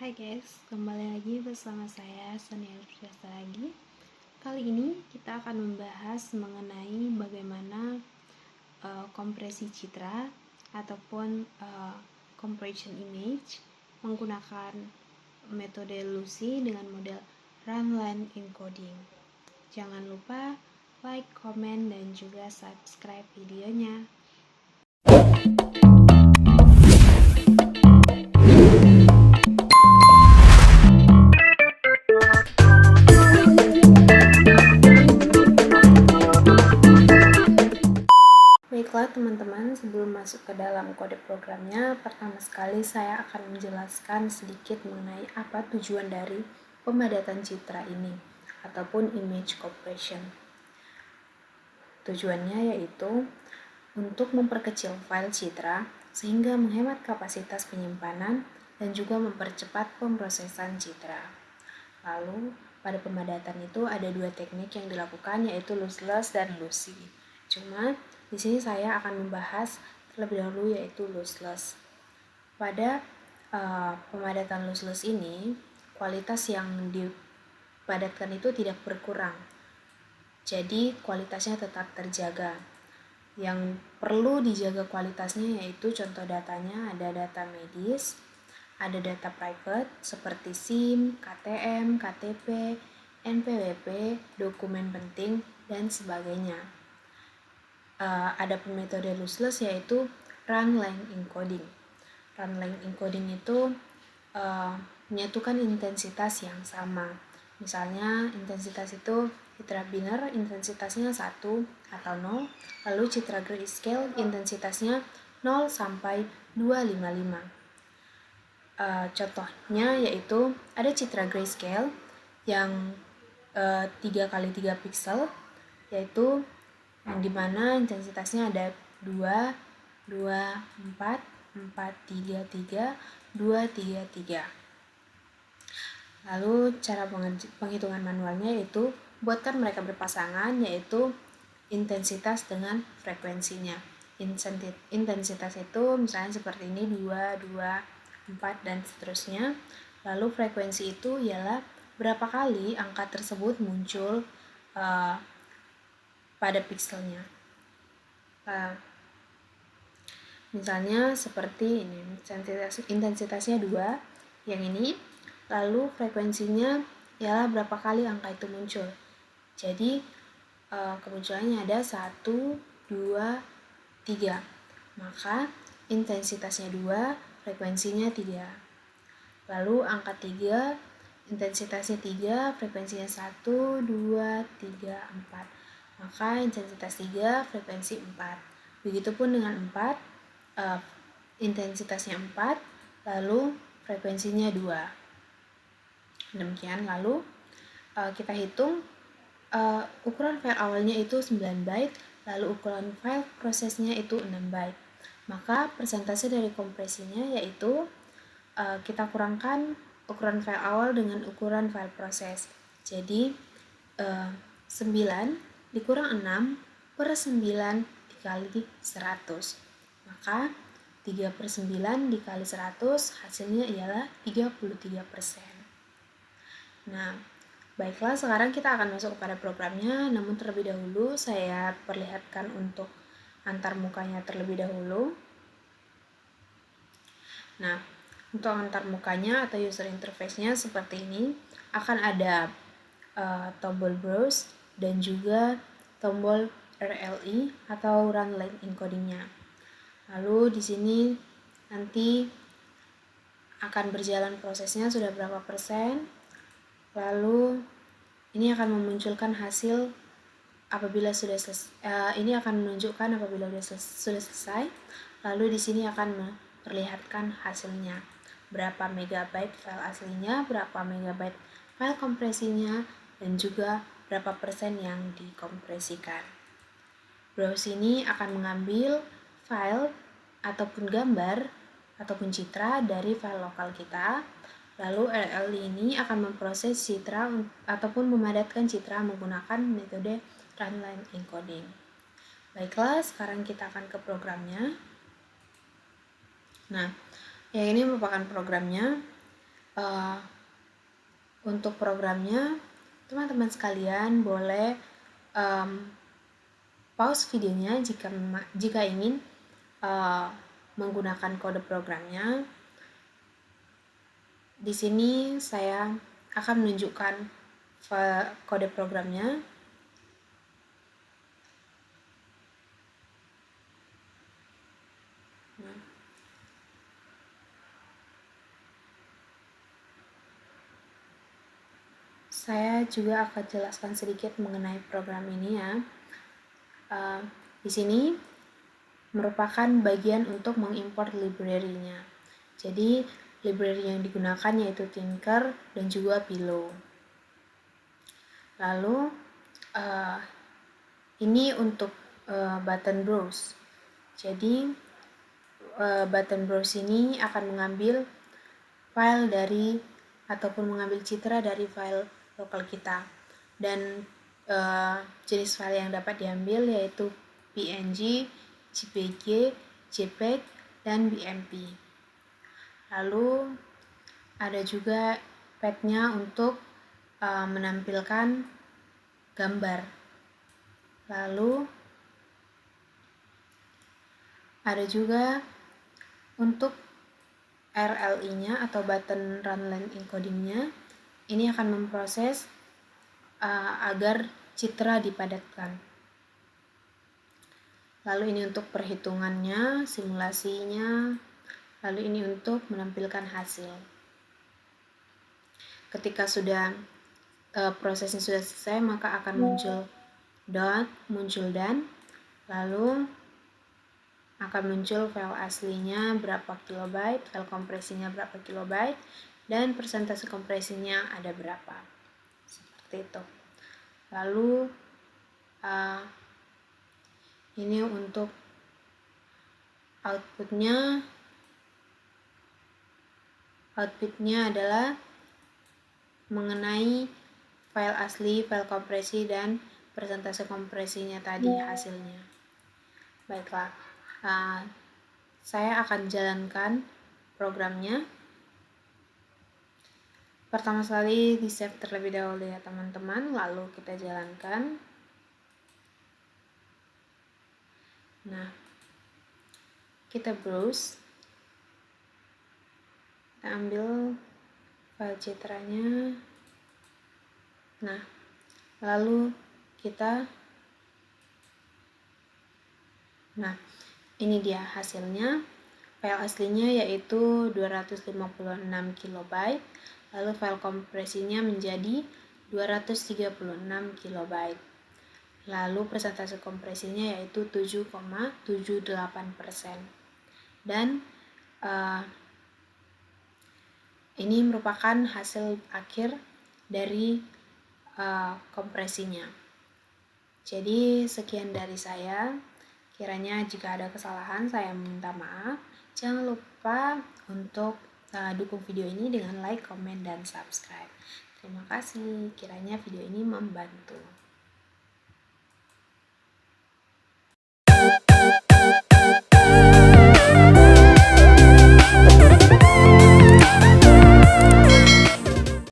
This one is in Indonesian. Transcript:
Hai guys, kembali lagi bersama saya Sonia Fitriasta lagi. Kali ini kita akan membahas mengenai bagaimana kompresi citra ataupun compression image menggunakan metode Lucy dengan model Runline Encoding. Jangan lupa like, komen, dan juga subscribe videonya. Baiklah teman-teman, sebelum masuk ke dalam kode programnya, pertama sekali saya akan menjelaskan sedikit mengenai apa tujuan dari pemadatan citra ini, ataupun image compression. Tujuannya yaitu untuk memperkecil file citra, sehingga menghemat kapasitas penyimpanan dan juga mempercepat pemrosesan citra. Lalu, pada pemadatan itu ada dua teknik yang dilakukan, yaitu lossless dan Lucy. Cuma di sini saya akan membahas terlebih dahulu yaitu lossless. Pada pemadatan lossless ini, kualitas yang dipadatkan itu tidak berkurang. Jadi kualitasnya tetap terjaga. Yang perlu dijaga kualitasnya yaitu contoh datanya ada data medis, ada data private seperti SIM, KTM, KTP, NPWP, dokumen penting, dan sebagainya. Ada metode lossless yaitu Runline Encoding. Runline Encoding itu menyatukan intensitas yang sama. Misalnya intensitas itu citra binner intensitasnya 1 atau 0, lalu citra grayscale intensitasnya 0 sampai 255. Contohnya yaitu ada citra grayscale yang 3x3 pixel, yaitu yang dimana intensitasnya ada 2, 2, 4, 4, 3, 3, 2, 3, 3. Lalu cara penghitungan manualnya yaitu buatkan mereka berpasangan, yaitu intensitas dengan frekuensinya. Intensitas itu misalnya seperti ini 2, 2, 4 dan seterusnya. Lalu frekuensi itu ialah berapa kali angka tersebut muncul pada pixelnya. Misalnya seperti ini, intensitasnya 2, yang ini, lalu frekuensinya ialah berapa kali angka itu muncul. Jadi kemunculannya ada 1, 2, 3. Maka intensitasnya 2, frekuensinya 3. Lalu angka 3, intensitasnya 3, frekuensinya 1, 2, 3, 4. Maka intensitas 3, frekuensi 4. Begitupun dengan 4, intensitasnya 4, lalu frekuensinya 2. Demikian, lalu kita hitung ukuran file awalnya itu 9 byte, lalu ukuran file prosesnya itu 6 byte. Maka persentase dari kompresinya yaitu kita kurangkan ukuran file awal dengan ukuran file proses. Jadi 9 dikurang 6 per 9 dikali 100. Maka 3 per 9 dikali 100 hasilnya ialah 33%. Nah, baiklah, sekarang kita akan masuk kepada programnya, namun terlebih dahulu saya perlihatkan untuk antar mukanya terlebih dahulu. Nah, untuk antar mukanya atau user interface-nya seperti ini, akan ada tombol browse dan juga tombol RLE atau Runline Encoding-nya. Lalu di sini nanti akan berjalan prosesnya sudah berapa persen. Lalu ini akan memunculkan hasil apabila sudah ini akan menunjukkan apabila sudah selesai. Lalu di sini akan memperlihatkan hasilnya. Berapa megabyte file aslinya, berapa megabyte file kompresinya, dan juga berapa persen yang dikompresikan. Browse ini akan mengambil file ataupun gambar ataupun citra dari file lokal kita. Lalu RLE ini akan memproses citra ataupun memadatkan citra menggunakan metode Runline Encoding. Baiklah, sekarang kita akan ke programnya. Nah, yang ini merupakan programnya. Untuk programnya, teman-teman sekalian boleh pause videonya jika ingin menggunakan kode programnya. Di sini saya akan menunjukkan kode programnya. Saya juga akan jelaskan sedikit mengenai program ini ya. Di sini merupakan bagian untuk mengimport library-nya. Jadi library yang digunakan yaitu Tinker dan juga Pillow. Lalu ini untuk button browse. Jadi button browse ini akan mengambil file dari ataupun mengambil citra dari file lokal kita, dan jenis file yang dapat diambil yaitu PNG, JPG, JPEG, dan BMP. Lalu ada juga path-nya untuk menampilkan gambar. Lalu ada juga untuk RLE-nya atau button run length encoding-nya. Ini akan memproses agar citra dipadatkan. Lalu ini untuk perhitungannya, simulasinya. Lalu ini untuk menampilkan hasil. Ketika sudah prosesnya sudah selesai, maka akan muncul dan, lalu akan muncul file aslinya berapa kilobyte, file kompresinya berapa kilobyte, dan persentase kompresinya ada berapa. Seperti itu. Lalu ini untuk outputnya adalah mengenai file asli, file kompresi, dan persentase kompresinya tadi hasilnya. Baiklah, saya akan jalankan programnya. Pertama sekali di save terlebih dahulu ya teman-teman, lalu kita jalankan. Nah, kita browse, kita ambil file citranya. Nah, lalu ini dia hasilnya. File aslinya yaitu 256 KB, lalu file kompresinya menjadi 236 KB. Lalu persentase kompresinya yaitu 7,78%. Dan ini merupakan hasil akhir dari kompresinya. Jadi sekian dari saya. Kiranya jika ada kesalahan saya minta maaf. Jangan lupa untuk dukung video ini dengan like, komen, dan subscribe. Terima kasih. Kiranya video ini membantu.